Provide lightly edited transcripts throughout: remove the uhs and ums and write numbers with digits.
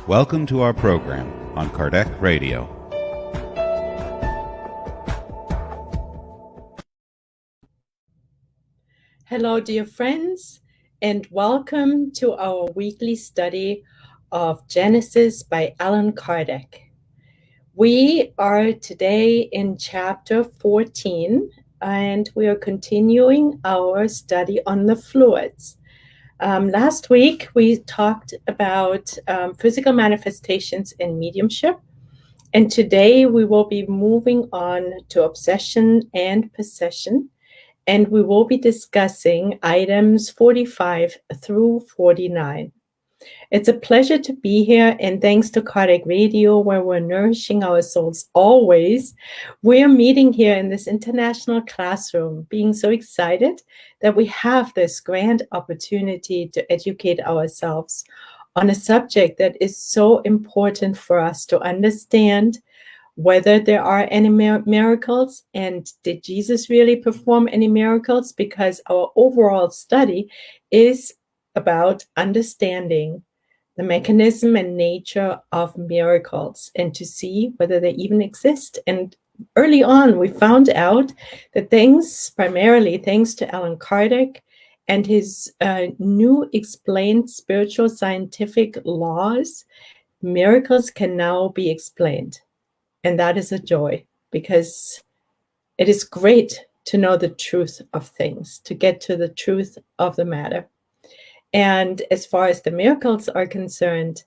Welcome to our program on Kardec Radio. Hello, dear friends, and welcome to our weekly study of Genesis by Allan Kardec. We are today in chapter 14, and we are continuing our study on the fluids. Last week, we talked about physical manifestations in mediumship, and today we will be moving on to obsession and possession, and we will be discussing items 45 through 49. It's a pleasure to be here, and thanks to Kardec Radio, where we're nourishing our souls always, we're meeting here in this international classroom, being so excited that we have this grand opportunity to educate ourselves on a subject that is so important for us to understand, whether there are any miracles, and did Jesus really perform any miracles? Because our overall study is about understanding the mechanism and nature of miracles and to see whether they even exist. And early on, we found out that primarily thanks to Allan Kardec and his new explained spiritual scientific laws, miracles can now be explained. And that is a joy, because it is great to know the truth of things, to get to the truth of the matter. And as far as the miracles are concerned,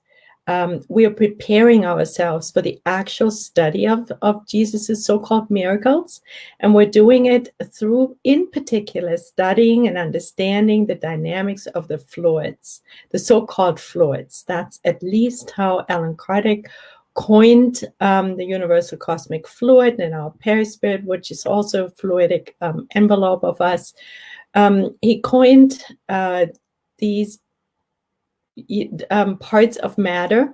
we are preparing ourselves for the actual study of Jesus's so-called miracles. And we're doing it through, in particular, studying and understanding the dynamics of the fluids, the so-called fluids. That's at least how Allan Kardec coined the universal cosmic fluid and our perispirit, which is also a fluidic envelope of us. He coined these parts of matter,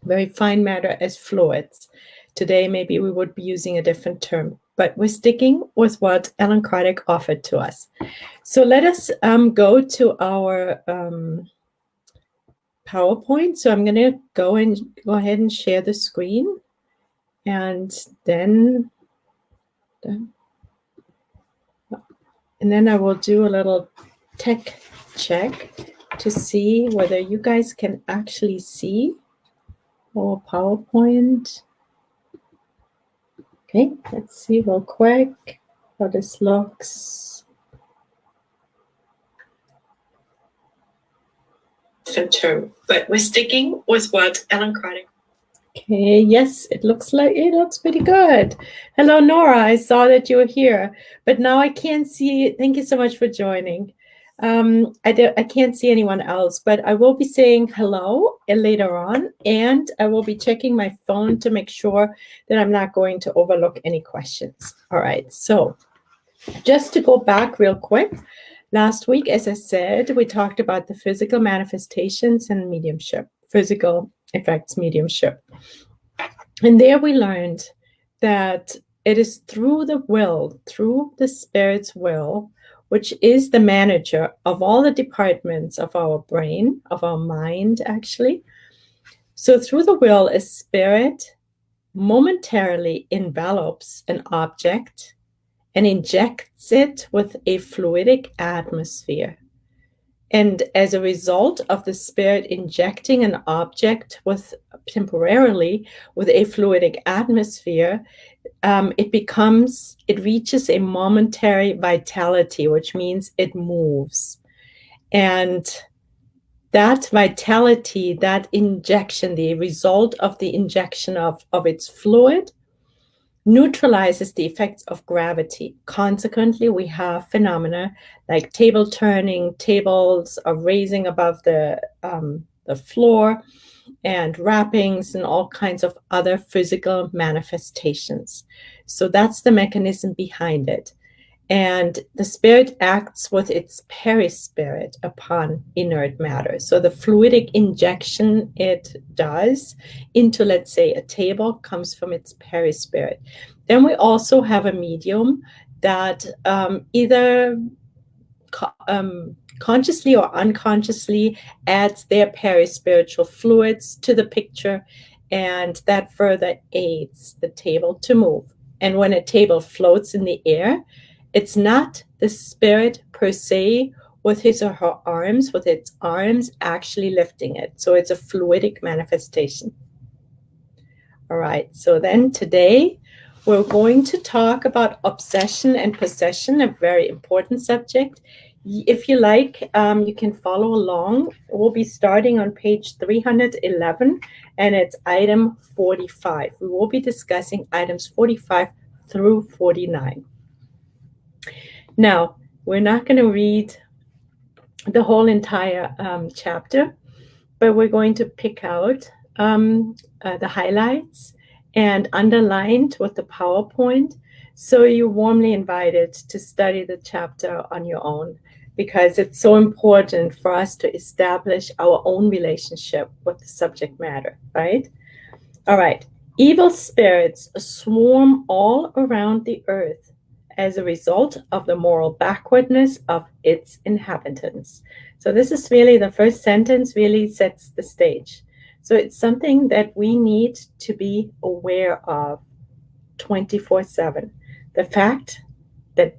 very fine matter, as fluids. Today, maybe we would be using a different term, but we're sticking with what Allan Kardec offered to us. So let us go to our PowerPoint. So I'm going to go ahead and share the screen, and then I will do a little tech check to see whether you guys can actually see our PowerPoint. Okay, let's see real quick how this looks. Term, but we're sticking with what Allan Kardec. Okay, yes, it looks pretty good. Hello, Nora. I saw that you were here, but now I can't see. Thank you so much for joining. I can't see anyone else, but I will be saying hello later on, and I will be checking my phone to make sure that I'm not going to overlook any questions. All right, so just to go back real quick. Last week, as I said, we talked about the physical manifestations and mediumship, physical effects, mediumship. And there we learned that it is through the will, through the spirit's will, which is the manager of all the departments of our brain, of our mind, actually. So through the will, a spirit momentarily envelops an object and injects it with a fluidic atmosphere. And as a result of the spirit injecting an object temporarily with a fluidic atmosphere, it reaches a momentary vitality, which means it moves. And that vitality, that injection, the result of the injection of its fluid, neutralizes the effects of gravity. Consequently, we have phenomena like table turning, tables are raising above the floor, and wrappings and all kinds of other physical manifestations. So that's the mechanism behind it. And the spirit acts with its perispirit upon inert matter. So the fluidic injection it does into, let's say, a table comes from its perispirit. Then we also have a medium that either consciously or unconsciously adds their perispiritual fluids to the picture, and that further aids the table to move. And when a table floats in the air, it's not the spirit per se with his or her arms, with its arms actually lifting it. So it's a fluidic manifestation. All right, so then today we're going to talk about obsession and possession, a very important subject. If you like, you can follow along. We'll be starting on page 311, and it's item 45. We will be discussing items 45 through 49. Now, we're not going to read the whole entire chapter, but we're going to pick out the highlights and underlined with the PowerPoint. So you're warmly invited to study the chapter on your own, because it's so important for us to establish our own relationship with the subject matter, right? All right. Evil spirits swarm all around the earth as a result of the moral backwardness of its inhabitants. So this is really, the first sentence really sets the stage. So it's something that we need to be aware of 24/7. The fact that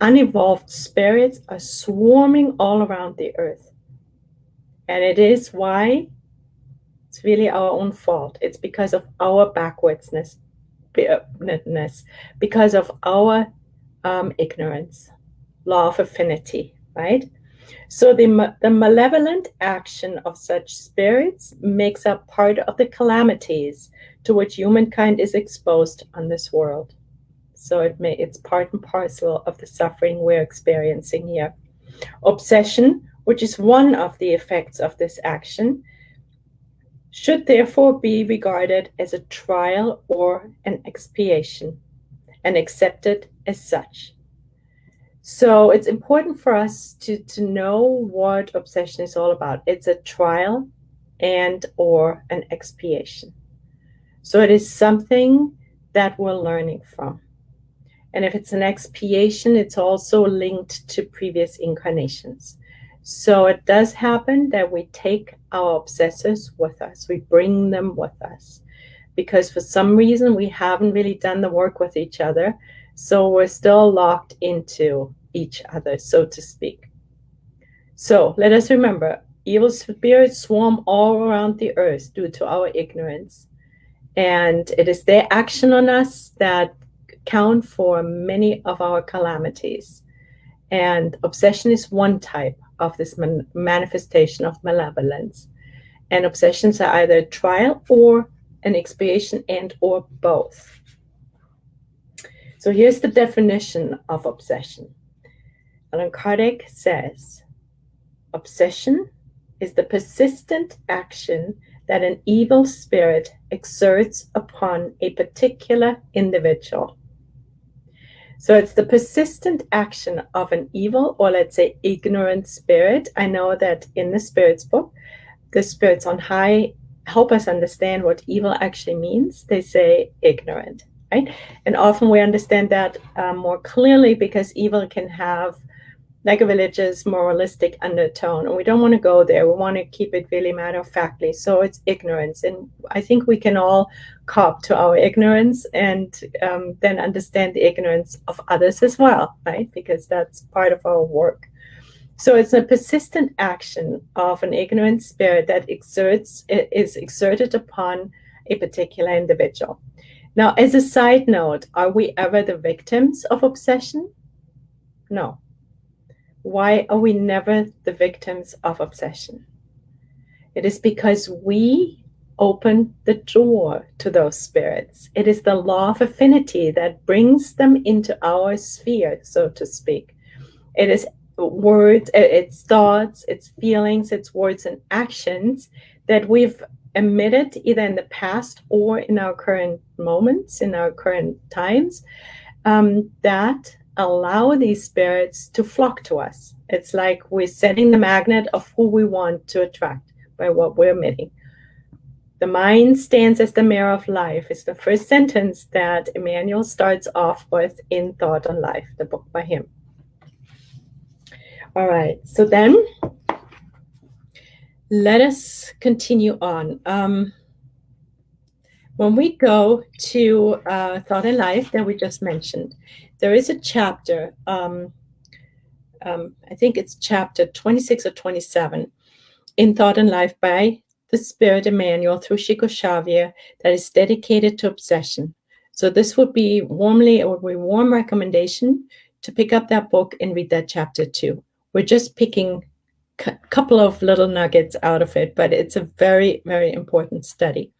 unevolved spirits are swarming all around the earth. And it is why it's really our own fault. It's because of our backwardness, because of our ignorance, law of affinity, right? So the malevolent action of such spirits makes up part of the calamities to which humankind is exposed on this world. So it's part and parcel of the suffering we're experiencing here. Obsession, which is one of the effects of this action, should therefore be regarded as a trial or an expiation and accepted as such. So it's important for us to know what obsession is all about. It's a trial and or an expiation. So it is something that we're learning from. And if it's an expiation, it's also linked to previous incarnations. So it does happen that we take our obsessors with us. We bring them with us because for some reason we haven't really done the work with each other. So we're still locked into each other, so to speak. So let us remember, evil spirits swarm all around the earth due to our ignorance. And it is their action on us that count for many of our calamities. And obsession is one type of this manifestation of malevolence. And obsessions are either a trial or an expiation and or both. So here's the definition of obsession. Allan Kardec says, obsession is the persistent action that an evil spirit exerts upon a particular individual. So it's the persistent action of an evil, or let's say ignorant spirit. I know that in the Spirits book, the spirits on high help us understand what evil actually means. They say ignorant, right? And often we understand that more clearly because evil can have like a religious, moralistic undertone. And we don't want to go there. We want to keep it really matter-of-factly. So it's ignorance. And I think we can all cop to our ignorance and then understand the ignorance of others as well, right? Because that's part of our work. So it's a persistent action of an ignorant spirit that is exerted upon a particular individual. Now, as a side note, are we ever the victims of obsession? No. Why are we never the victims of obsession? It is because we open the door to those spirits. It is the law of affinity that brings them into our sphere, so to speak. It is words, it's thoughts, it's feelings, it's words and actions that we've emitted either in the past or in our current moments, in our current times, that allow these spirits to flock to us. It's like we're setting the magnet of who we want to attract by what we're emitting. The mind stands as the mirror of life. It's the first sentence that Emmanuel starts off with in Thought on Life, the book by him. All right, so then let us continue on. When we go to Thought and Life that we just mentioned, there is a chapter, I think it's chapter 26 or 27 in Thought and Life by the Spirit Emmanuel through Chico Xavier that is dedicated to obsession. So this would be a warm recommendation to pick up that book and read that chapter too. We're just picking a couple of little nuggets out of it, but it's a very, very important study.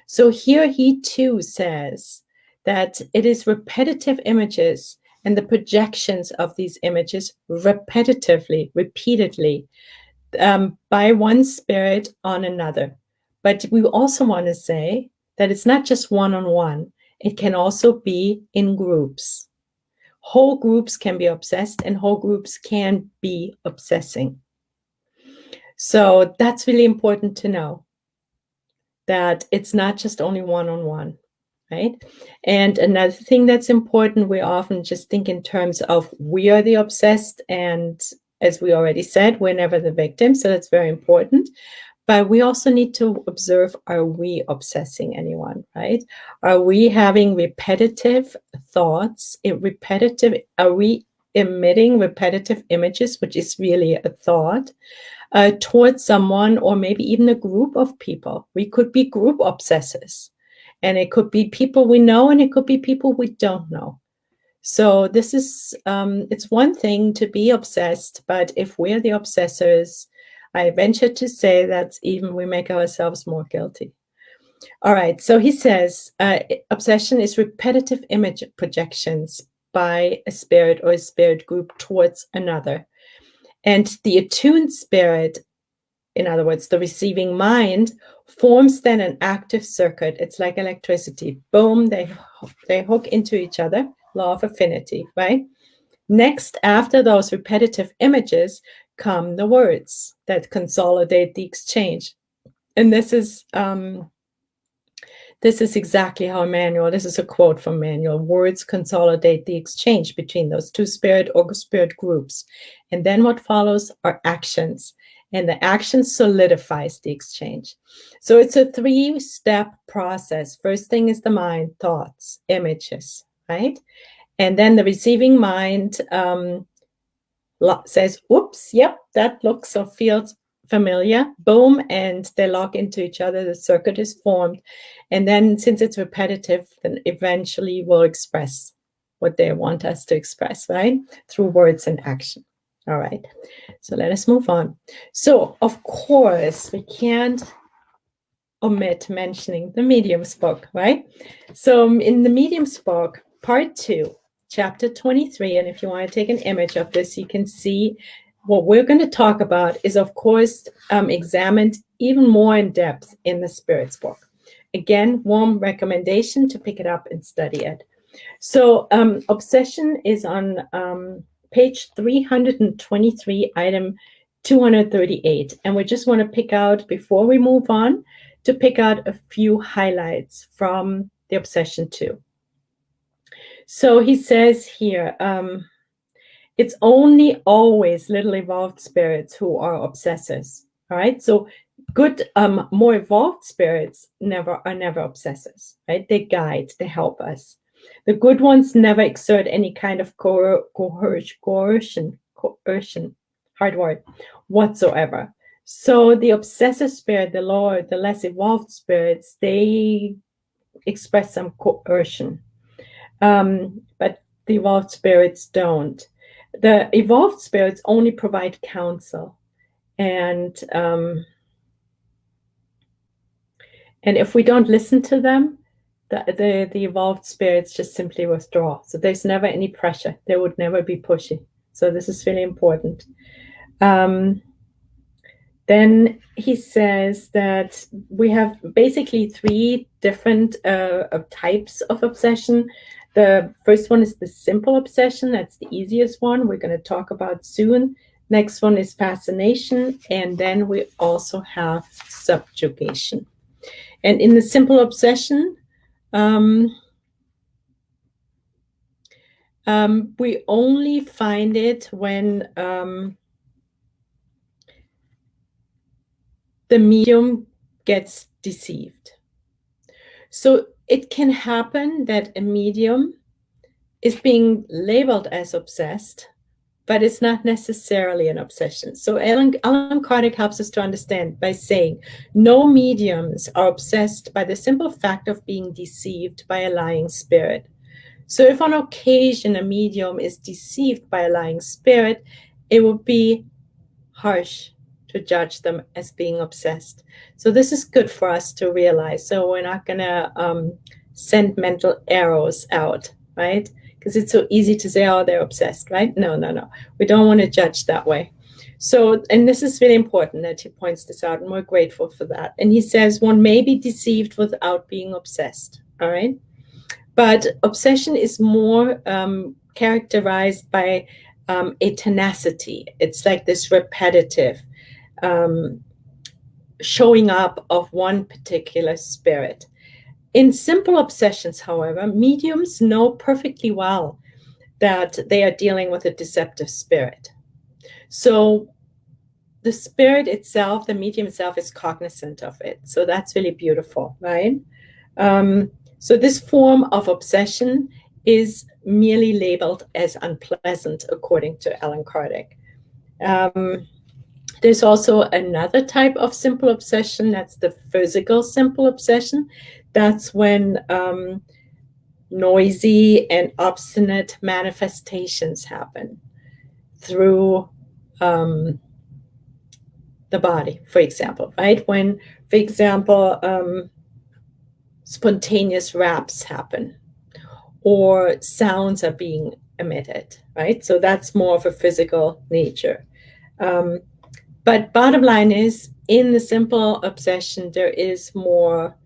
So here he too says that it is repetitive images and the projections of these images repetitively, repeatedly, by one spirit on another. But we also want to say that it's not just one-on-one. It can also be in groups. Whole groups can be obsessed and whole groups can be obsessing. So that's really important to know, that it's not just only one-on-one, right? And another thing that's important, we often just think in terms of we are the obsessed, and as we already said, we're never the victim, so that's very important. But we also need to observe, are we obsessing anyone, right? Are we having repetitive thoughts, are we emitting repetitive images, which is really a thought, towards someone or maybe even a group of people? We could be group obsessors, and it could be people we know and it could be people we don't know. So this is, it's one thing to be obsessed, but if we're the obsessors, I venture to say that even we make ourselves more guilty. All right, so he says, obsession is repetitive image projections by a spirit or a spirit group towards another. And the attuned spirit, in other words, the receiving mind, forms then an active circuit. It's like electricity. Boom, they hook into each other, law of affinity, right? Next, after those repetitive images, come the words that consolidate the exchange. And this is exactly how Emmanuel, this is a quote from Emmanuel, words consolidate the exchange between those two spirit or spirit groups. And then what follows are actions, and the action solidifies the exchange. So it's a 3-step process. First thing is the mind, thoughts, images, right? And then the receiving mind says, oops, yep, that looks or feels familiar, boom, and they lock into each other, the circuit is formed. And then since it's repetitive, then eventually we'll express what they want us to express, right? Through words and action. All right, so let us move on. So of course, we can't omit mentioning the Medium's book, right? So in the Medium's book, part 2, chapter 23, and if you want to take an image of this, you can see what we're going to talk about is, of course, examined even more in depth in the Spirit's book. Again, warm recommendation to pick it up and study it. So obsession is on page 323, item 238. And we just want to pick out, before we move on, to pick out a few highlights from the obsession 2. So he says here, it's only always little evolved spirits who are obsessors. All right. So good, more evolved spirits are never obsessors, right? They guide, they help us. The good ones never exert any kind of coercion, hard word, whatsoever. So the obsessive spirit, the lower, the less evolved spirits, they express some coercion. But the evolved spirits don't. The evolved spirits only provide counsel, and if we don't listen to them, the evolved spirits just simply withdraw. So there's never any pressure. They would never be pushy. So this is really important. Then he says that we have basically 3 different types of obsession. The first one is the simple obsession. That's the easiest one. We're going to talk about soon. Next one is fascination. And then we also have subjugation. And in the simple obsession, we only find it when the medium gets deceived. So it can happen that a medium is being labeled as obsessed, but it's not necessarily an obsession. So Alan Kardec helps us to understand by saying no mediums are obsessed by the simple fact of being deceived by a lying spirit. So if on occasion a medium is deceived by a lying spirit, it would be harsh to judge them as being obsessed. So this is good for us to realize. So we're not going to send mental arrows out, right? Because it's so easy to say, oh, they're obsessed, right? No. We don't want to judge that way. So, and this is really important that he points this out, and we're grateful for that. And he says one may be deceived without being obsessed, all right? But obsession is more characterized by a tenacity. It's like this repetitive showing up of one particular spirit. In simple obsessions, however, mediums know perfectly well that they are dealing with a deceptive spirit. So the spirit itself, the medium itself, is cognizant of it. So that's really beautiful, right? So this form of obsession is merely labeled as unpleasant, according to Alan Kardec. There's also another type of simple obsession, that's the physical simple obsession. That's when noisy and obstinate manifestations happen through the body, for example, right? When, for example, spontaneous raps happen or sounds are being emitted, right? So that's more of a physical nature. But bottom line is, in the simple obsession, there is more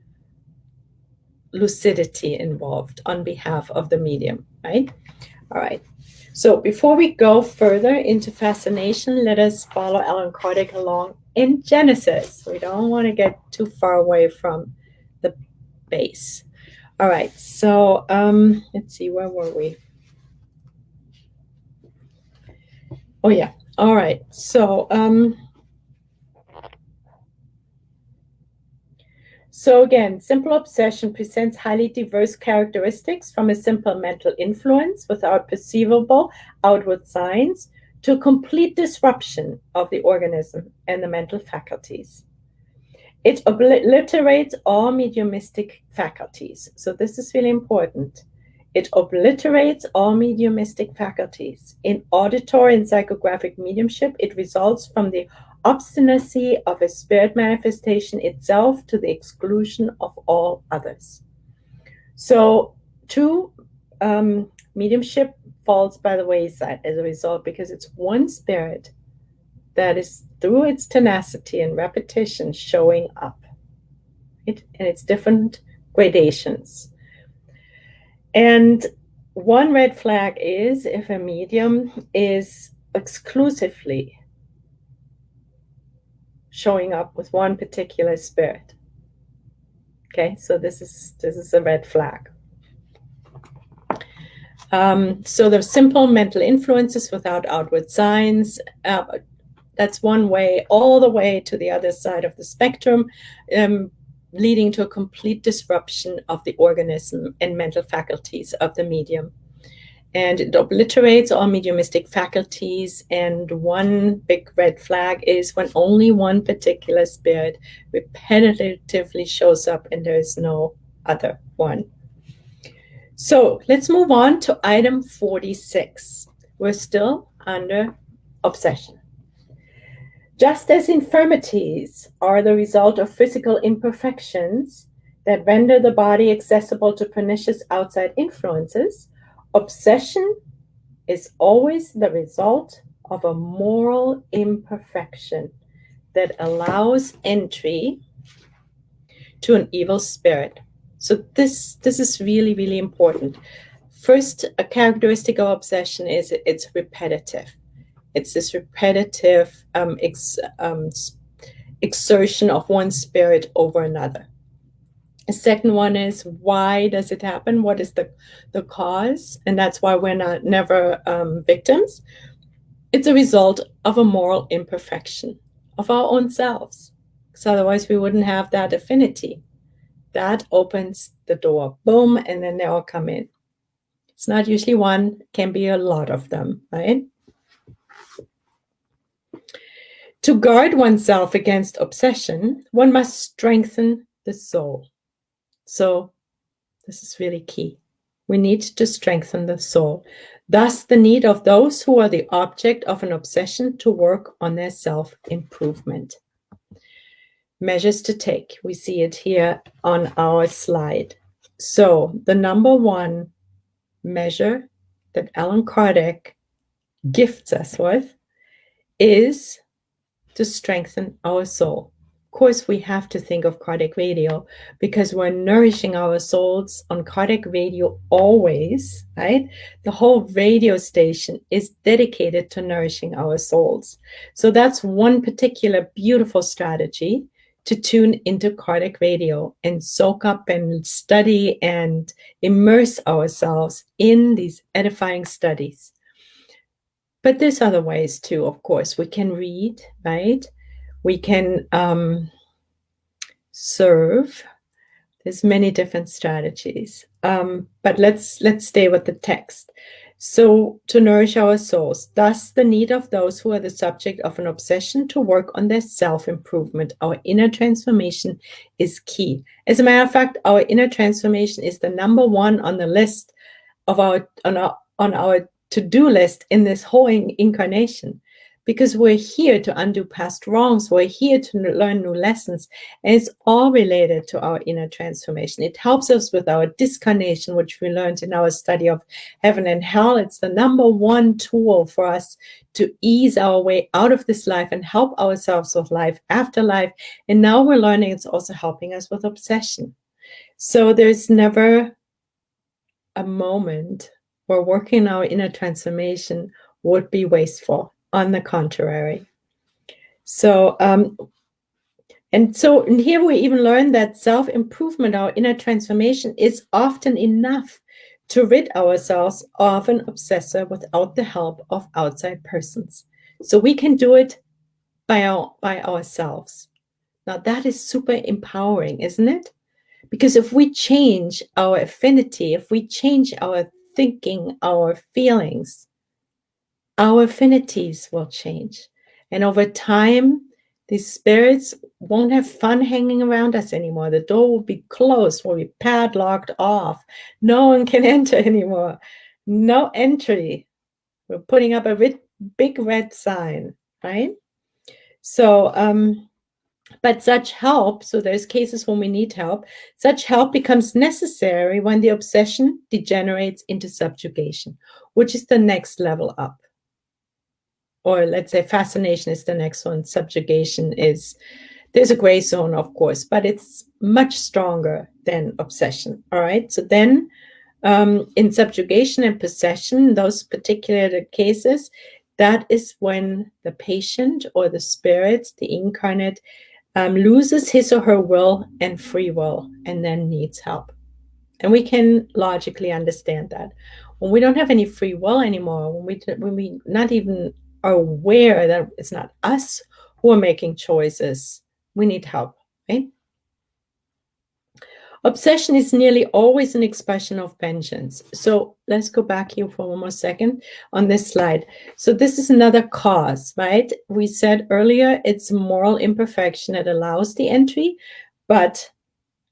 lucidity involved on behalf of the medium, right? All right. So before we go further into fascination, let us follow Alan Kardec along in Genesis. We don't want to get too far away from the base. All right. So let's see, where were we? Oh yeah. All right. So again, simple obsession presents highly diverse characteristics, from a simple mental influence without perceivable outward signs to complete disruption of the organism and the mental faculties. It obliterates all mediumistic faculties. So this is really important. It obliterates all mediumistic faculties. In auditory and psychographic mediumship, it results from the obstinacy of a spirit manifestation itself to the exclusion of all others. So true mediumship falls by the wayside as a result, because it's one spirit that is, through its tenacity and repetition, showing up, right? And it's different gradations. And one red flag is if a medium is exclusively showing up with one particular spirit. Okay, so this is a red flag. So the simple mental influences without outward signs, that's one way, all the way to the other side of the spectrum, leading to a complete disruption of the organism and mental faculties of the medium. And it obliterates all mediumistic faculties. And one big red flag is when only one particular spirit repetitively shows up and there is no other one. So let's move on to item 46. We're still under obsession. Just as infirmities are the result of physical imperfections that render the body accessible to pernicious outside influences, obsession is always the result of a moral imperfection that allows entry to an evil spirit. So this is really, really important. First, a characteristic of obsession is it's repetitive. It's this repetitive exertion of one spirit over another. The second one is, why does it happen? What is the cause? And that's why we're never victims. It's a result of a moral imperfection of our own selves. because otherwise we wouldn't have that affinity. That opens the door, boom, and then they all come in. It's not usually one, it can be a lot of them, right? To guard oneself against obsession, one must strengthen the soul. So this is really key. We need to strengthen the soul. Thus, the need of those who are the object of an obsession to work on their self-improvement. Measures to take. We see it here on our slide. So the number one measure that Allan Kardec gifts us with is to strengthen our soul. Of course, we have to think of Kardec Radio because we're nourishing our souls on Kardec Radio always, right? The whole radio station is dedicated to nourishing our souls. So that's one particular beautiful strategy to tune into Kardec Radio and soak up and study and immerse ourselves in these edifying studies. But there's other ways too, of course. We can read, right? We can serve. There's many different strategies. But let's stay with the text. So to nourish our souls, thus the need of those who are the subject of an obsession to work on their self-improvement. Our inner transformation is key. As a matter of fact, our inner transformation is the number one on the list of our to-do list in this whole incarnation, because we're here to undo past wrongs. We're here to learn new lessons, and it's all related to our inner transformation. It helps us with our discarnation, which we learned in our study of heaven and hell. It's the number one tool for us to ease our way out of this life and help ourselves with life after life. And now we're learning it's also helping us with obsession. So there's never a moment where working our inner transformation would be wasteful. On the contrary. So, and here we even learn that self-improvement, our inner transformation, is often enough to rid ourselves of an obsessor without the help of outside persons. So we can do it by ourselves. Now that is super empowering, isn't it? Because if we change our affinity, if we change our thinking, our feelings, our affinities will change. And over time, these spirits won't have fun hanging around us anymore. The door will be closed, will be padlocked off. No one can enter anymore. No entry. We're putting up a big red sign, right? So, but such help, so there's cases when we need help, such help becomes necessary when the obsession degenerates into subjugation, which is the next level up. Or let's say fascination is the next one. Subjugation is, there's a gray zone, of course, but it's much stronger than obsession. All right. So then in subjugation and possession, those particular cases, that is when the patient or the spirit, the incarnate, loses his or her will and free will and then needs help. And we can logically understand that. When we don't have any free will anymore, when we not even are aware that it's not us who are making choices, we need help, right? Obsession is nearly always an expression of vengeance. So let's go back here for one more second on this slide. So this is another cause, right? We said earlier it's moral imperfection that allows the entry, but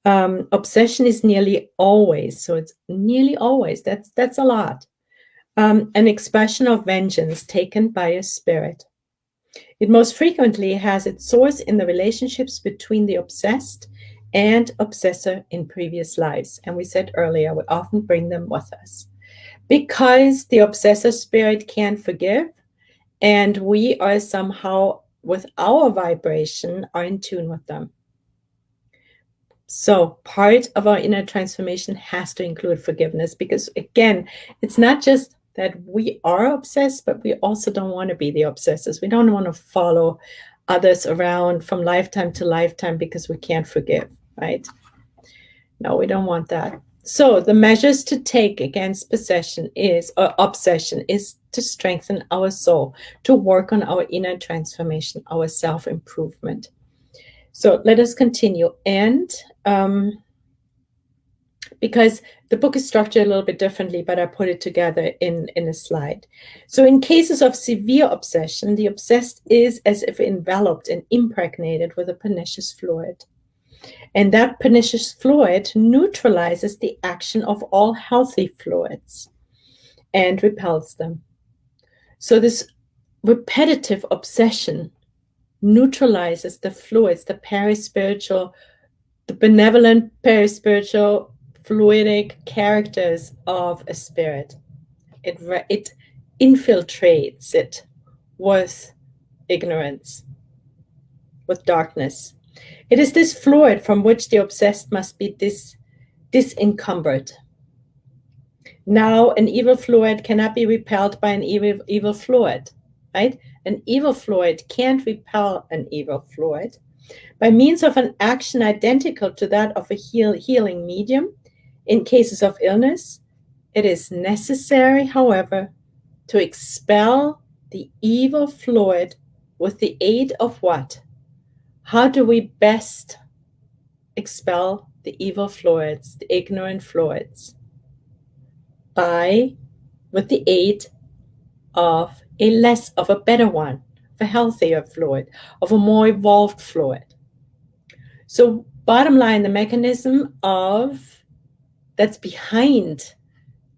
obsession is nearly always, so it's nearly always, that's a lot. An expression of vengeance taken by a spirit. It most frequently has its source in the relationships between the obsessed and obsessor in previous lives. And we said earlier, we often bring them with us because the obsessor spirit can't forgive, and we are somehow, with our vibration, are in tune with them. So part of our inner transformation has to include forgiveness, because again, it's not just that we are obsessed, but we also don't want to be the obsessors. We don't want to follow others around from lifetime to lifetime because we can't forgive, right? No, we don't want that. So the measures to take against obsession is to strengthen our soul, to work on our inner transformation, our self-improvement. So let us continue. And because the book is structured a little bit differently, but I put it together in a slide. So in cases of severe obsession, the obsessed is as if enveloped and impregnated with a pernicious fluid. And that pernicious fluid neutralizes the action of all healthy fluids and repels them. So this repetitive obsession neutralizes the fluids, the perispiritual, the benevolent perispiritual fluidic characters of a spirit. It infiltrates it with ignorance, with darkness. It is this fluid from which the obsessed must be disencumbered. Now, an evil fluid cannot be repelled by an evil fluid, right? An evil fluid can't repel an evil fluid. By means of an action identical to that of a healing medium, in cases of illness, it is necessary, however, to expel the evil fluid with the aid of what? How do we best expel the evil fluids, the ignorant fluids? With the aid of a better one, of a healthier fluid, of a more evolved fluid. So bottom line, the mechanism that's behind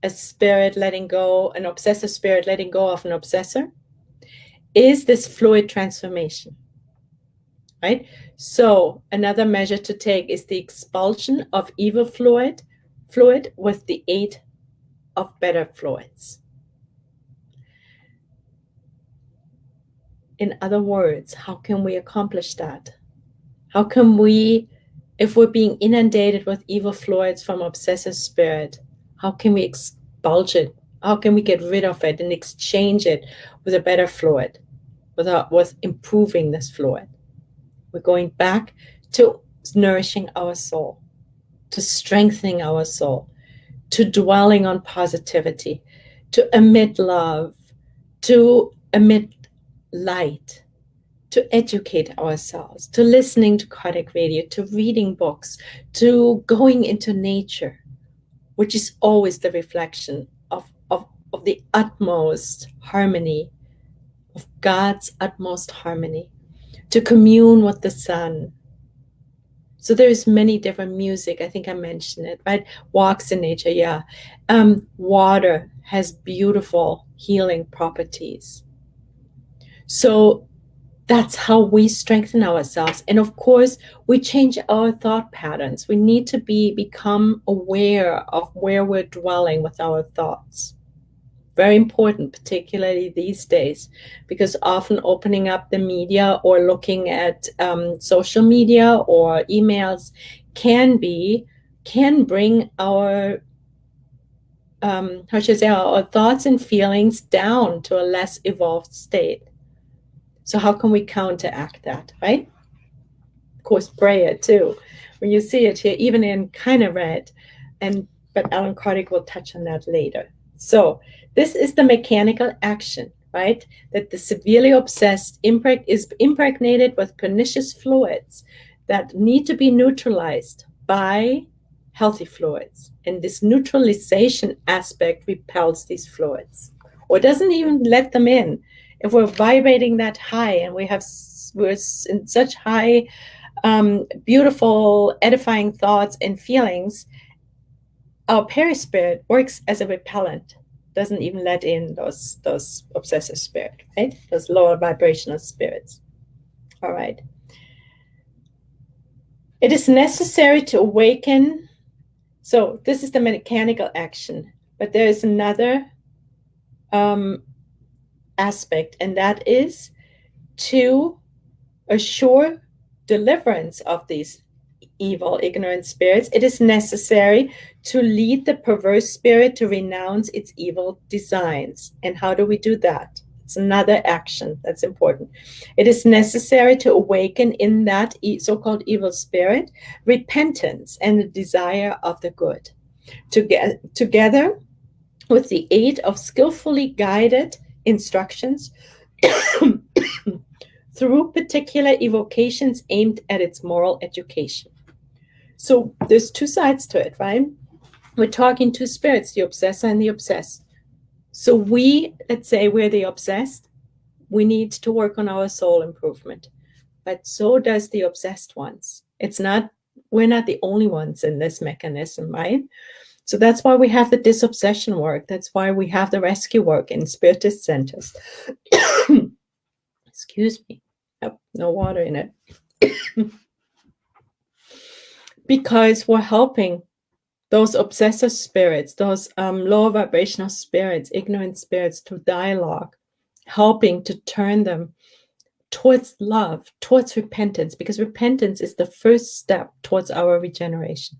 a spirit letting go, an obsessive spirit letting go of an obsessor, is this fluid transformation, right? So another measure to take is the expulsion of evil fluid with the aid of better fluids. In other words, how can we accomplish that? How can we, if we're being inundated with evil fluids from obsessive spirit, how can we expulge it? How can we get rid of it and exchange it with a better fluid, with improving this fluid? We're going back to nourishing our soul, to strengthening our soul, to dwelling on positivity, to emit love, to emit light, to educate ourselves, to listening to Kardec Radio, to reading books, to going into nature, which is always the reflection of the utmost harmony, of God's utmost harmony, to commune with the sun. So there's many different music. I think I mentioned it, right? Walks in nature, yeah. Water has beautiful healing properties. So that's how we strengthen ourselves. And of course, we change our thought patterns. We need to become aware of where we're dwelling with our thoughts. Very important, particularly these days, because often opening up the media or looking at social media or emails can bring our our thoughts and feelings down to a less evolved state. So how can we counteract that, right? Of course, prayer too. When you see it here, even in kind of red, but Allan Kardec will touch on that later. So this is the mechanical action, right? That the severely obsessed is impregnated with pernicious fluids that need to be neutralized by healthy fluids. And this neutralization aspect repels these fluids, or doesn't even let them in. If we're vibrating that high and we're in such high, beautiful, edifying thoughts and feelings, our perispirit works as a repellent, doesn't even let in those obsessive spirit, right? Those lower vibrational spirits. All right. It is necessary to awaken. So this is the mechanical action, but there is another aspect, and that is to assure deliverance of these evil, ignorant spirits. It is necessary to lead the perverse spirit to renounce its evil designs. And how do we do that? It's another action that's important. It is necessary to awaken in that so-called evil spirit repentance and the desire of the good. Together with the aid of skillfully guided instructions through particular evocations aimed at its moral education. So there's two sides to it, right? We're talking two spirits, the obsessor and the obsessed. So let's say we're the obsessed, we need to work on our soul improvement. But so does the obsessed ones. We're not the only ones in this mechanism, right? So that's why we have the disobsession work. That's why we have the rescue work in spiritist centers. Excuse me. Oh, no water in it. Because we're helping those obsessive spirits, those lower vibrational spirits, ignorant spirits, to dialogue, helping to turn them towards love, towards repentance, because repentance is the first step towards our regeneration.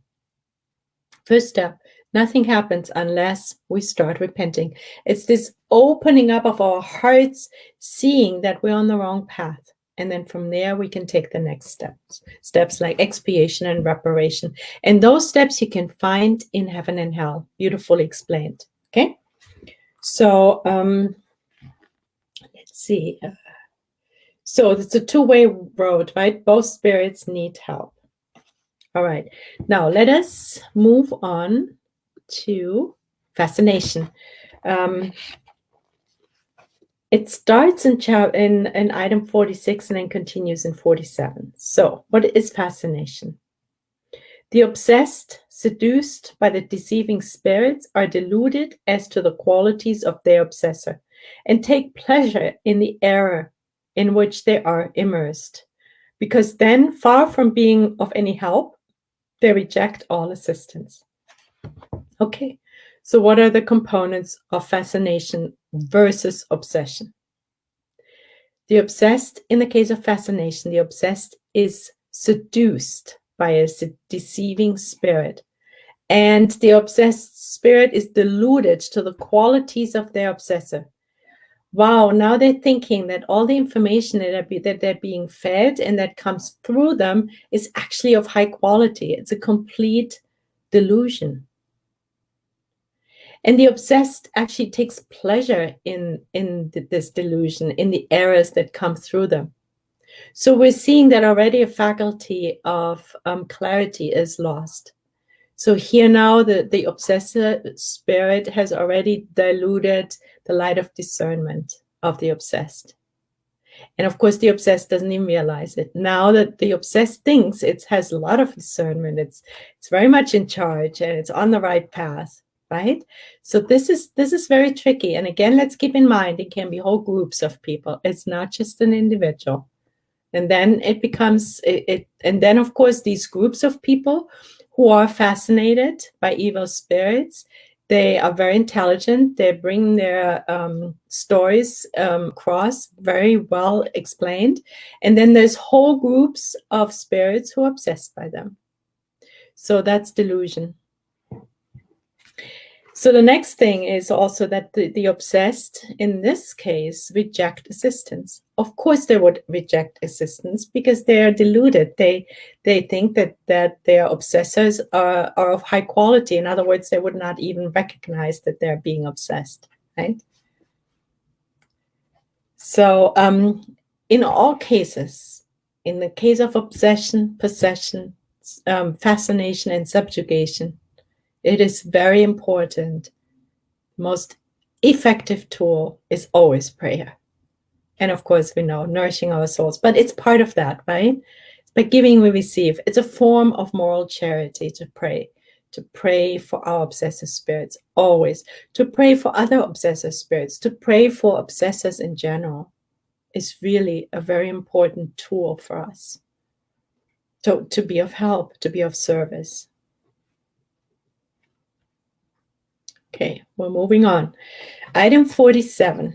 First step. Nothing happens unless we start repenting. It's this opening up of our hearts, seeing that we're on the wrong path. And then from there, we can take the next steps. Steps like expiation and reparation. And those steps you can find in Heaven and Hell, beautifully explained. Okay? So, let's see. So it's a two-way road, right? Both spirits need help. All right. Now, let us move on to fascination. It starts in item 46 and then continues in 47. So, what is fascination? The obsessed, seduced by the deceiving spirits, are deluded as to the qualities of their obsessor and take pleasure in the error in which they are immersed, because then, far from being of any help, they reject all assistance. Okay, so what are the components of fascination versus obsession? The obsessed, in the case of fascination, the obsessed is seduced by a deceiving spirit, and the obsessed spirit is deluded to the qualities of their obsessor. Wow, now they're thinking that all the information that they're being fed and that comes through them is actually of high quality. It's a complete delusion. And the obsessed actually takes pleasure in this delusion, in the errors that come through them. So we're seeing that already a faculty of clarity is lost. So here now the obsessor spirit has already diluted the light of discernment of the obsessed. And of course, the obsessed doesn't even realize it. Now that the obsessed thinks it has a lot of discernment, it's very much in charge and it's on the right path. Right? So this is very tricky. And again, let's keep in mind, it can be whole groups of people. It's not just an individual. And then it becomes, and then of course, these groups of people who are fascinated by evil spirits, they are very intelligent. They bring their stories across, very well explained. And then there's whole groups of spirits who are obsessed by them. So that's delusion. So the next thing is also that the obsessed, in this case, reject assistance. Of course, they would reject assistance because they are deluded. They think that their obsessors are of high quality. In other words, they would not even recognize that they're being obsessed, right? So in all cases, in the case of obsession, possession, fascination, and subjugation, it is very important. The most effective tool is always prayer. And of course, we know nourishing our souls, but it's part of that, right? By giving, we receive. It's a form of moral charity to pray for our obsessive spirits, always. To pray for other obsessive spirits, to pray for obsessors in general is really a very important tool for us to be of help, to be of service. Okay, we're moving on. Item 47.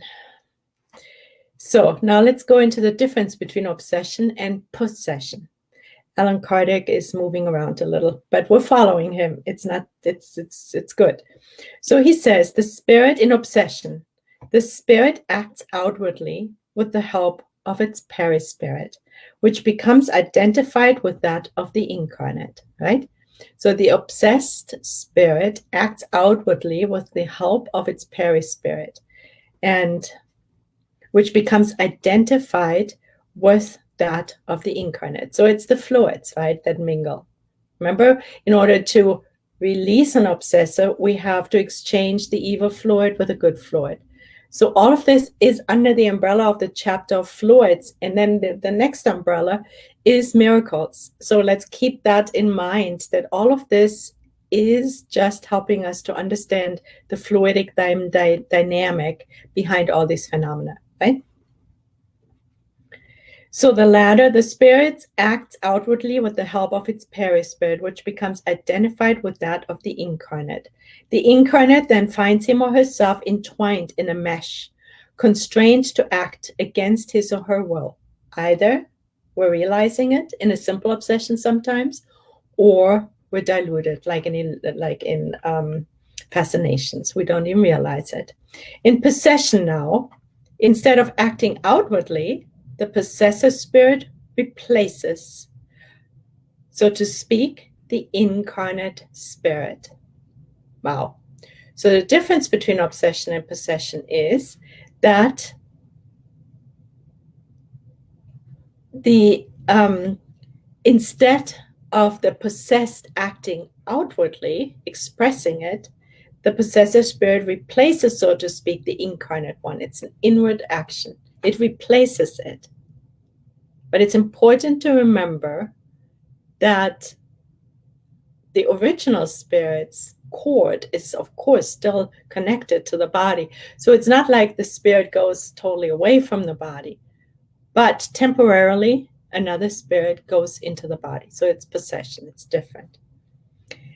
So now let's go into the difference between obsession and possession. Allan Kardec is moving around a little, but we're following him. It's good. So he says, the spirit in obsession, the spirit acts outwardly with the help of its perispirit, which becomes identified with that of the incarnate, right? So the obsessed spirit acts outwardly with the help of its perispirit, and which becomes identified with that of the incarnate. So it's the fluids, right, that mingle. Remember, in order to release an obsessor, we have to exchange the evil fluid with a good fluid. So all of this is under the umbrella of the chapter of fluids. And then the next umbrella is miracles. So let's keep that in mind, that all of this is just helping us to understand the fluidic dynamic behind all these phenomena, right? So the latter, the spirit, acts outwardly with the help of its perispirit, which becomes identified with that of the incarnate. The incarnate then finds him or herself entwined in a mesh, constrained to act against his or her will. Either we're realizing it in a simple obsession sometimes, or we're diluted, like in fascinations. We don't even realize it. In possession now, instead of acting outwardly, the possessor spirit replaces, so to speak, the incarnate spirit. Wow. So the difference between obsession and possession is that the instead of the possessed acting outwardly, expressing it, the possessor spirit replaces, so to speak, the incarnate one. It's an inward action. It replaces it. But it's important to remember that the original spirit's cord is, of course, still connected to the body. So it's not like the spirit goes totally away from the body, but temporarily another spirit goes into the body. So it's possession. It's different.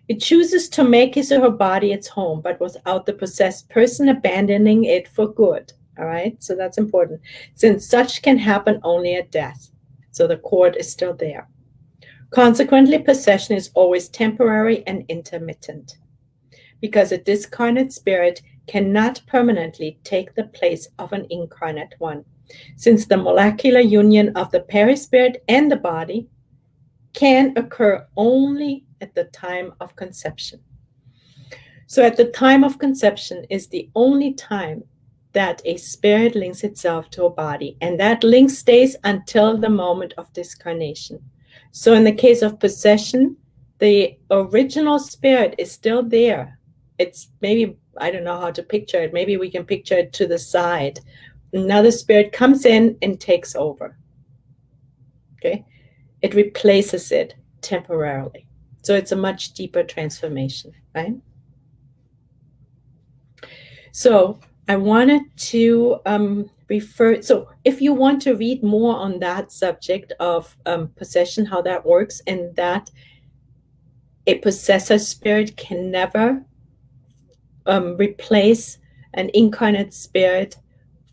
It chooses to make his or her body its home, but without the possessed person abandoning it for good. All right, so that's important, since such can happen only at death. So the cord is still there. Consequently, possession is always temporary and intermittent, because a discarnate spirit cannot permanently take the place of an incarnate one, since the molecular union of the perispirit and the body can occur only at the time of conception. So at the time of conception is the only time that a spirit links itself to a body, and that link stays until the moment of discarnation. So in the case of possession, the original spirit is still there. It's maybe, I don't know how to picture it. Maybe we can picture it to the side. Another spirit comes in and takes over. Okay? It replaces it temporarily. So it's a much deeper transformation, right? So I wanted to refer, so if you want to read more on that subject of possession, how that works, and that a possessor spirit can never replace an incarnate spirit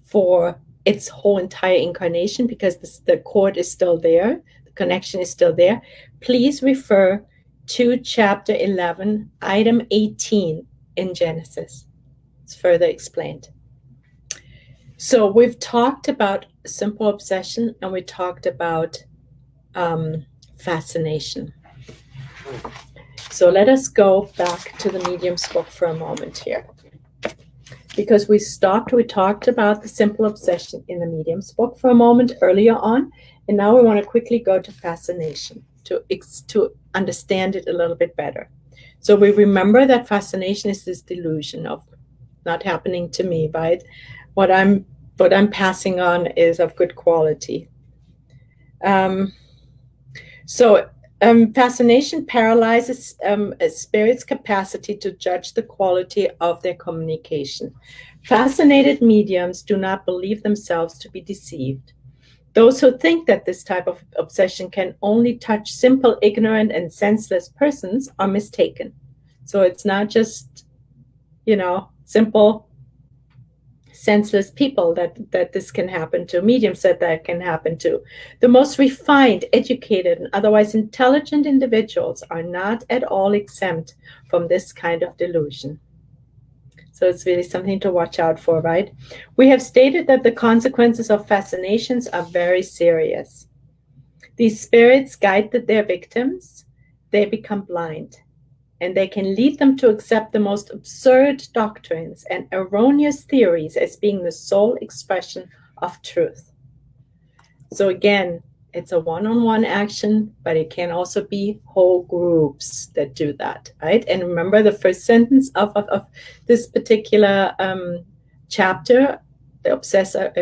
for its whole entire incarnation, because the cord is still there, the connection is still there, please refer to chapter 11, item 18 in Genesis. It's further explained. So we've talked about simple obsession, and we talked about fascination. So let us go back to the medium's book for a moment here, because we talked about the simple obsession in the medium's book for a moment earlier on, and now we want to quickly go to fascination to understand it a little bit better. So we remember that fascination is this delusion of not happening to me, right? What I'm passing on is of good quality. Fascination paralyzes a spirit's capacity to judge the quality of their communication. Fascinated mediums do not believe themselves to be deceived. Those who think that this type of obsession can only touch simple, ignorant, and senseless persons are mistaken. So it's not just, simple, senseless people that this can happen to, mediums that can happen to. The most refined, educated, and otherwise intelligent individuals are not at all exempt from this kind of delusion. So it's really something to watch out for, right? We have stated that the consequences of fascinations are very serious. These spirits guide their victims, they become blind, and they can lead them to accept the most absurd doctrines and erroneous theories as being the sole expression of truth. So again, it's a one-on-one action, but it can also be whole groups that do that, right? And remember, the first sentence of this particular chapter, the possessor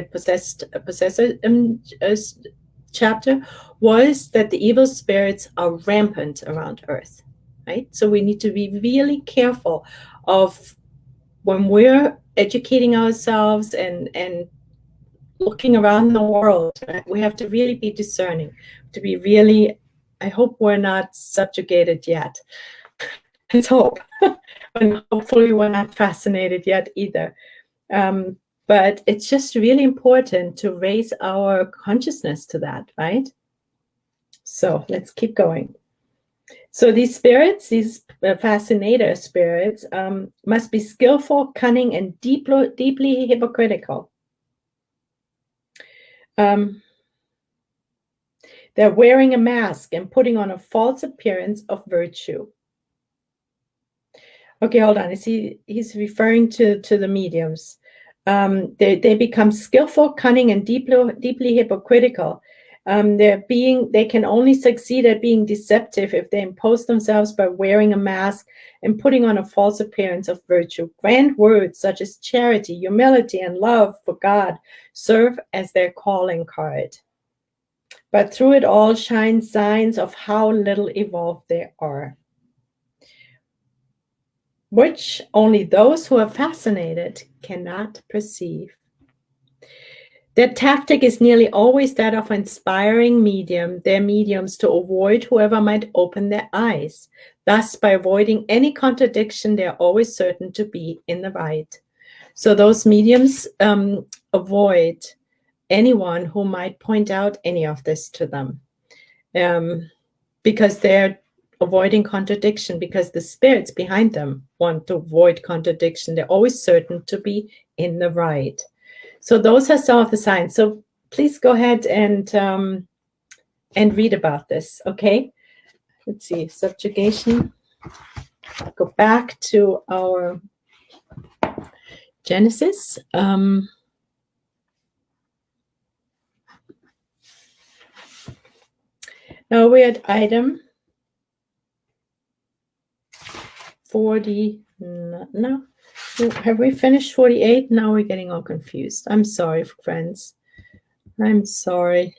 chapter, was that the evil spirits are rampant around Earth, right? So we need to be really careful of when we're educating ourselves and looking around the world, right? We have to really be discerning, to be really, I hope we're not subjugated yet. Let's hope. And hopefully we're not fascinated yet either. But it's just really important to raise our consciousness to that, right? So let's keep going. So these spirits, these fascinator spirits, must be skillful, cunning, and deeply hypocritical. They're wearing a mask and putting on a false appearance of virtue. Okay, hold on. He's referring to the mediums. They become skillful, cunning, and deeply hypocritical. They can only succeed at being deceptive if they impose themselves by wearing a mask and putting on a false appearance of virtue. Grand words such as charity, humility, and love for God serve as their calling card. But through it all shine signs of how little evolved they are, which only those who are fascinated cannot perceive. Their tactic is nearly always that of inspiring their mediums to avoid whoever might open their eyes. Thus, by avoiding any contradiction, they are always certain to be in the right. So those mediums avoid anyone who might point out any of this to them, because they're avoiding contradiction, because the spirits behind them want to avoid contradiction. They're always certain to be in the right. So those are some of the signs. So please go ahead and read about this, okay? Let's see, subjugation. Go back to our Genesis. Now we're at item 40. No, have we finished 48? Now we're getting all confused. I'm sorry, friends. I'm sorry.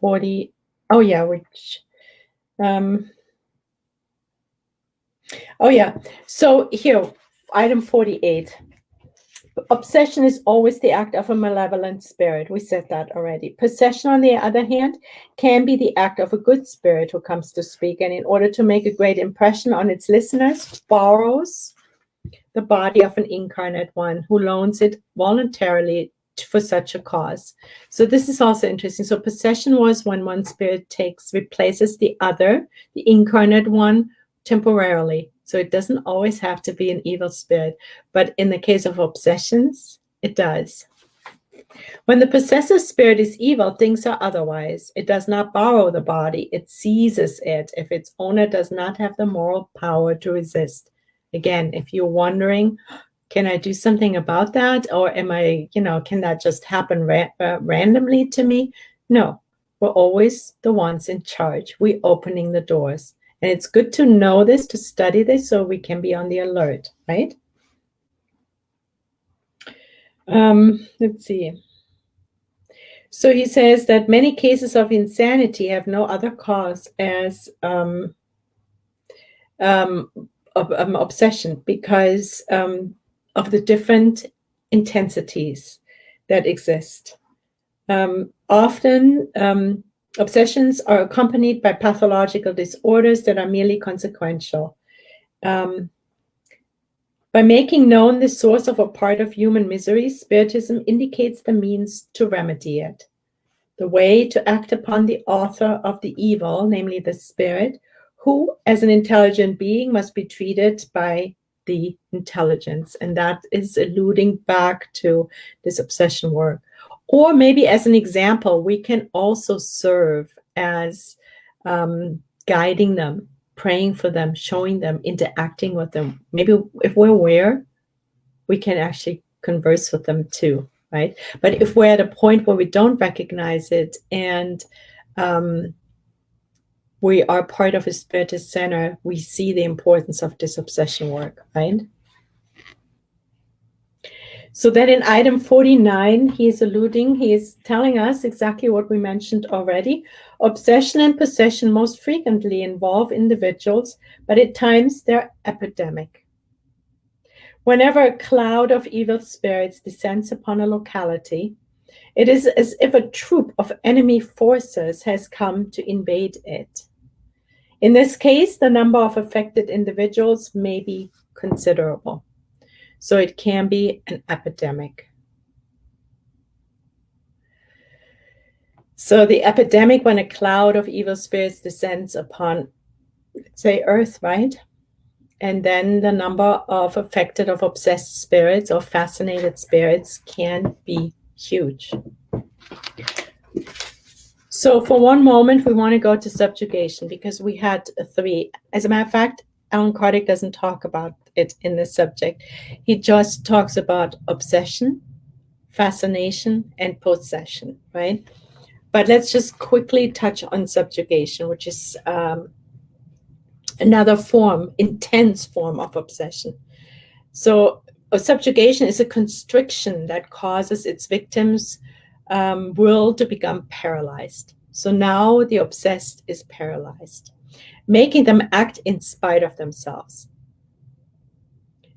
40. Oh yeah, which. Oh yeah. So here, item 48. Obsession is always the act of a malevolent spirit. We said that already. Possession, on the other hand, can be the act of a good spirit who comes to speak, and in order to make a great impression on its listeners, borrows the body of an incarnate one who loans it voluntarily for such a cause. So this is also interesting. So possession was when one spirit replaces the other, the incarnate one, temporarily. So it doesn't always have to be an evil spirit, but in the case of obsessions, it does. When the possessive spirit is evil, things are otherwise. It does not borrow the body, it seizes it if its owner does not have the moral power to resist. Again, if you're wondering, can I do something about that? Or can that just happen randomly to me? No, we're always the ones in charge. We're opening the doors. And it's good to know this, to study this, so we can be on the alert, right? Let's see. So he says that many cases of insanity have no other cause as obsession, because of the different intensities that exist. Often, obsessions are accompanied by pathological disorders that are merely consequential. By making known the source of a part of human misery, Spiritism indicates the means to remedy it. The way to act upon the author of the evil, namely the spirit, who, as an intelligent being, must be treated by the intelligence. And that is alluding back to this obsession work. Or maybe as an example, we can also serve as guiding them, praying for them, showing them, interacting with them. Maybe if we're aware, we can actually converse with them too, right? But if we're at a point where we don't recognize it and we are part of a spiritist center, we see the importance of this obsession work, right? So then in item 49, he is telling us exactly what we mentioned already. Obsession and possession most frequently involve individuals, but at times they're epidemic. Whenever a cloud of evil spirits descends upon a locality, it is as if a troop of enemy forces has come to invade it. In this case, the number of affected individuals may be considerable. So it can be an epidemic. So the epidemic, when a cloud of evil spirits descends upon, say, Earth, right? And then the number of affected, of obsessed spirits or fascinated spirits can be huge. So for one moment, we want to go to subjugation because we had 3. As a matter of fact, Alan Kardec doesn't talk about it in this subject. He just talks about obsession, fascination, and possession, right? But let's just quickly touch on subjugation, which is another form, intense form of obsession. So a subjugation is a constriction that causes its victims' will to become paralyzed. So now the obsessed is paralyzed, making them act in spite of themselves.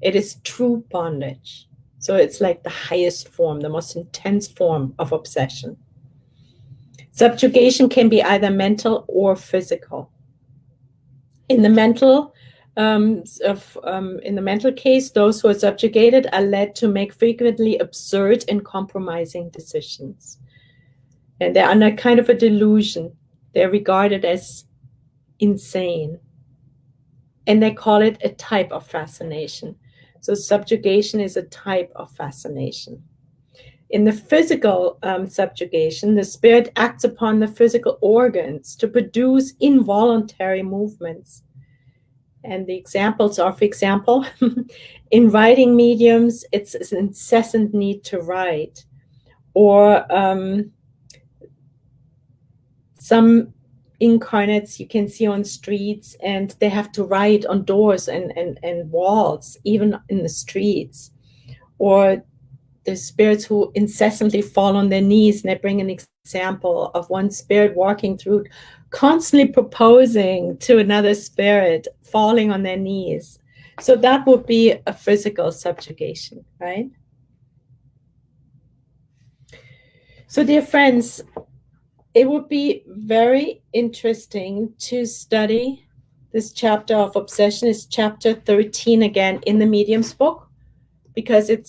It is true bondage. So it's like the highest form, the most intense form of obsession. Subjugation can be either mental or physical. In the mental case, those who are subjugated are led to make frequently absurd and compromising decisions. And they're under kind of a delusion. They're regarded as insane. And they call it a type of fascination. So subjugation is a type of fascination. In the physical subjugation, the spirit acts upon the physical organs to produce involuntary movements. And the examples are, for example, in writing mediums, it's an incessant need to write. Or some incarnates you can see on streets, and they have to write on doors and walls, even in the streets. Or the spirits who incessantly fall on their knees, and they bring an example of one spirit walking through, constantly proposing to another spirit, falling on their knees. So that would be a physical subjugation, right? So dear friends, it would be very interesting to study this chapter of obsession. It's chapter 13 again in the Medium's book, because it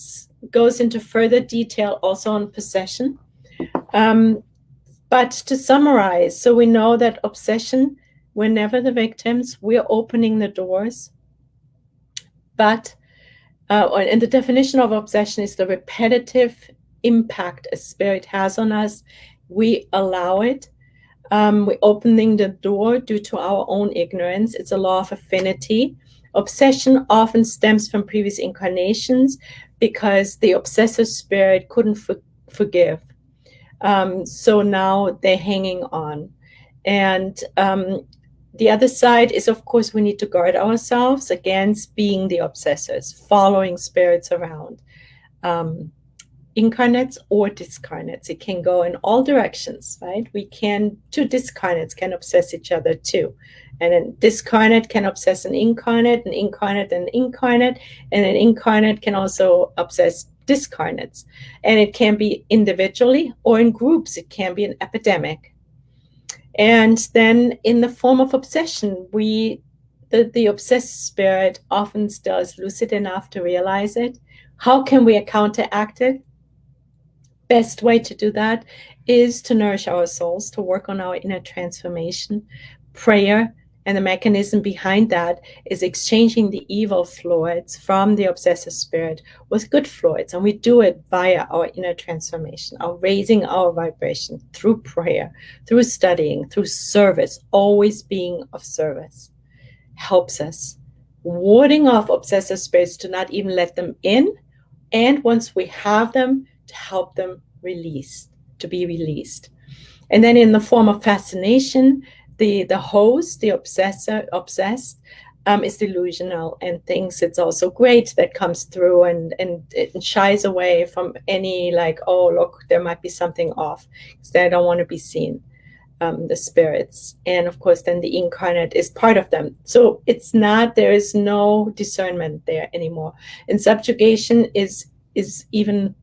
goes into further detail also on possession. But to summarize, so we know that obsession, we're never the victims, we're opening the doors. But, and the definition of obsession is the repetitive impact a spirit has on us. We allow it. We're opening the door due to our own ignorance. It's a law of affinity. Obsession often stems from previous incarnations because the obsessive spirit couldn't forgive. So now they're hanging on. And the other side is, of course, we need to guard ourselves against being the obsessors, following spirits around. Incarnates or discarnates. It can go in all directions, right? Two discarnates can obsess each other too. And a discarnate can obsess an incarnate and an incarnate, and an incarnate can also obsess discarnates. And it can be individually or in groups. It can be an epidemic. And then in the form of obsession, the obsessed spirit often still is lucid enough to realize it. How can we counteract it? Best way to do that is to nourish our souls, to work on our inner transformation, prayer, and the mechanism behind that is exchanging the evil fluids from the obsessive spirit with good fluids. And we do it via our inner transformation, our raising our vibration through prayer, through studying, through service, always being of service. Helps us. Warding off obsessive spirits to not even let them in. And once we have them, to help them to be released. And then in the form of fascination, the host, the obsessed, is delusional and thinks it's also great that comes through, and it shies away from any like, oh, look, there might be something off, because they don't want to be seen, the spirits. And of course, then the incarnate is part of them. So there is no discernment there anymore. And subjugation is even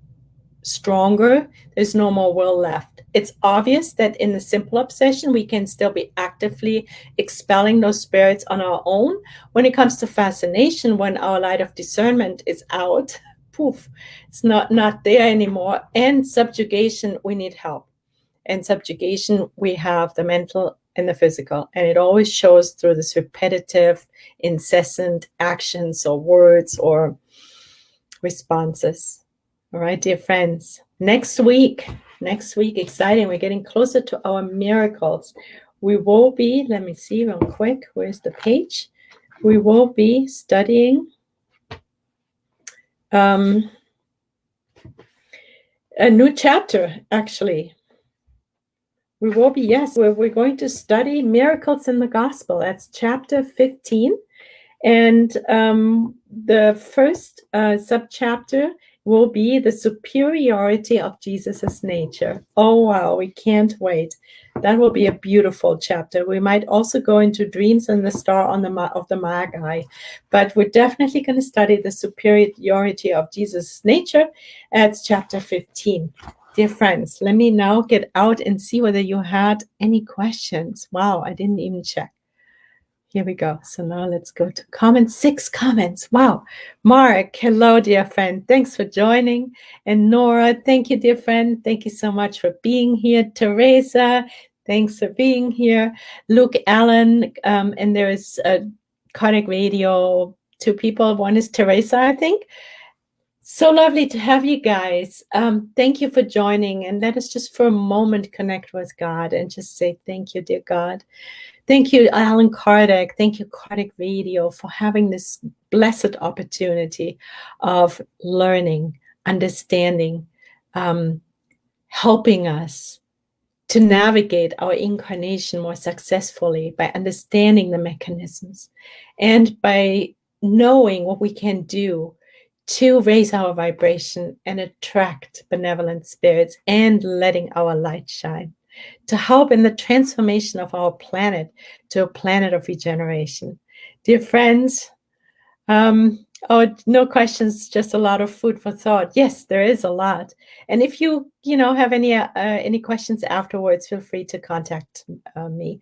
stronger. There's no more will left. It's obvious that in the simple obsession, we can still be actively expelling those spirits on our own. When it comes to fascination, when our light of discernment is out, poof, it's not there anymore. And subjugation, we need help. And subjugation, we have the mental and the physical. And it always shows through this repetitive, incessant actions or words or responses. All right, dear friends, next week, exciting. We're getting closer to our miracles. We will be, let me see real quick, where's the page? We will be studying a new chapter, actually. We will be, yes, we're going to study miracles in the gospel. That's chapter 15. And the first subchapter will be the superiority of Jesus's nature. Oh, wow, we can't wait. That will be a beautiful chapter. We might also go into dreams and the star of the Magi, but we're definitely going to study the superiority of Jesus' nature. That's chapter 15. Dear friends, let me now get out and see whether you had any questions. Wow, I didn't even check. Here we go. So now let's go to comments. 6 comments. Wow. Mark, hello, dear friend. Thanks for joining. And Nora, thank you, dear friend. Thank you so much for being here. Teresa, thanks for being here. Luke Allen, and there is a Kardec Radio, 2 people. One is Teresa, I think. So lovely to have you guys. Thank you for joining. And let us just for a moment connect with God and just say thank you, dear God. Thank you, Allan Kardec. Thank you, Kardec Radio, for having this blessed opportunity of learning, understanding, helping us to navigate our incarnation more successfully by understanding the mechanisms and by knowing what we can do to raise our vibration and attract benevolent spirits and letting our light shine, to help in the transformation of our planet to a planet of regeneration. Dear friends, no questions, just a lot of food for thought. Yes, there is a lot. And if you have any questions afterwards, feel free to contact me.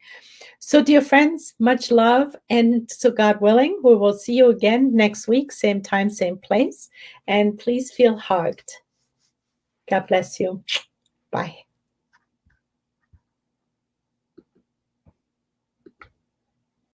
So dear friends, much love. And so God willing, we will see you again next week, same time, same place. And please feel hugged. God bless you. Bye.